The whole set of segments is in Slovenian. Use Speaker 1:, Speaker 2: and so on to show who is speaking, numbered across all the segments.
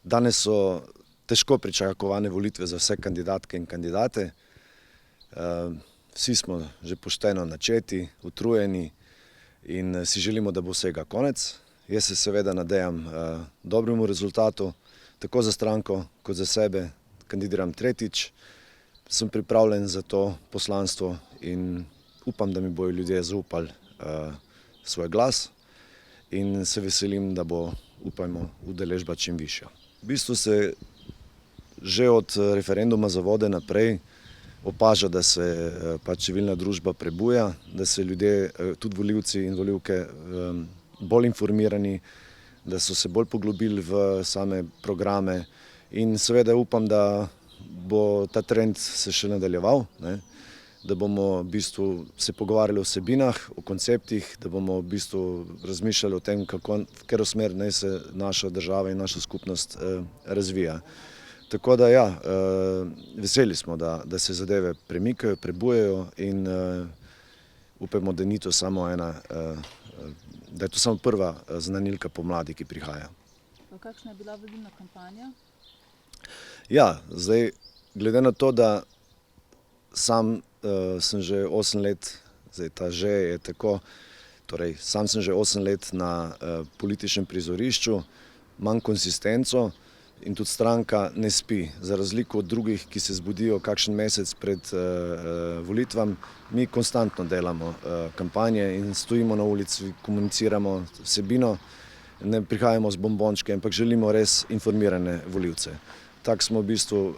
Speaker 1: Danes so težko pričakovane volitve za vse kandidatke in kandidate. Vsi smo že pošteno načeti, utrujeni in si želimo, da bo vsega konec. Jaz se seveda nadejam dobremu rezultatu, tako za stranko kot za sebe. Kandidiram tretjič, sem pripravljen za to poslanstvo in upam, da mi bojo ljudje zaupali svoj glas in se veselim, da bo, upajmo, udeležba čim višja. V bistvu se že od referenduma za vode naprej opaža, da se civilna družba prebuja, da se ljudje, tudi volivci in volivke, bolj informirani, da so se bolj poglobili v same programe in seveda upam, da bo ta trend se še nadaljeval, da bomo v bistvu se pogovarjali o vsebinah, o konceptih, da bomo v bistvu razmišljali o tem, v katero smer naj se naša država in naša skupnost razvija. Tako da ja, veseli smo, da se zadeve premikajo, prebujajo in upamo, da ni to samo da je to samo prva znanilka pomladi, ki prihaja.
Speaker 2: Kakšna je bila volilna kampanja?
Speaker 1: Ja, zdaj, glede na to, da sam sem že 8 let, zdaj ta že je tako, torej sam sem že 8 let na političnem prizorišču, imam konsistenco in tudi stranka ne spi. Za razliko od drugih, ki se zbudijo kakšen mesec pred volitvami, mi konstantno delamo kampanje in stojimo na ulici, komuniciramo vsebino, ne prihajamo z bombončke, ampak želimo res informirane volivce. Tako smo v bistvu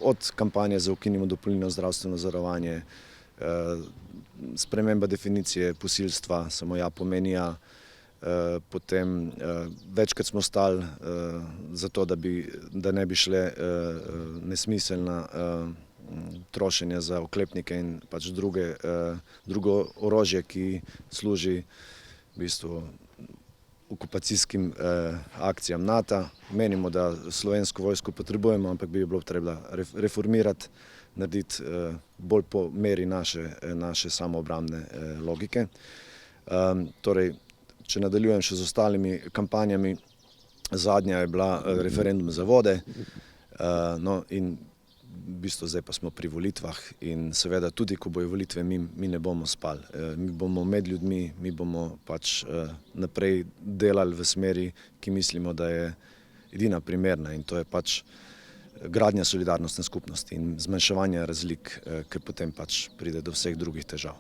Speaker 1: od kampanje za ukinimo dopolnilno zdravstveno zavarovanje, sprememba definicije posilstva, samo ja pomeni ja, potem večkrat smo stali za to, da ne bi šle nesmiselna trošenja za oklepnike in pač drugo orožje, ki služi v bistvu okupacijskim akcijam NATO. Menimo, da slovensko vojsko potrebujemo, ampak bi jo bilo treba reformirati, narediti bolj po meri naše samoobrambne logike. Torej, če nadaljujem še z ostalimi kampanjami, zadnja je bila referendum za vode, no in v bistvu zdaj pa smo pri volitvah in seveda tudi, ko bojo volitve, mi ne bomo spali. Mi bomo med ljudmi, mi bomo pač naprej delali v smeri, ki mislimo, da je edina primerna in to je pač gradnja solidarnostne skupnosti in zmanjševanje razlik, ker potem pač pride do vseh drugih težav.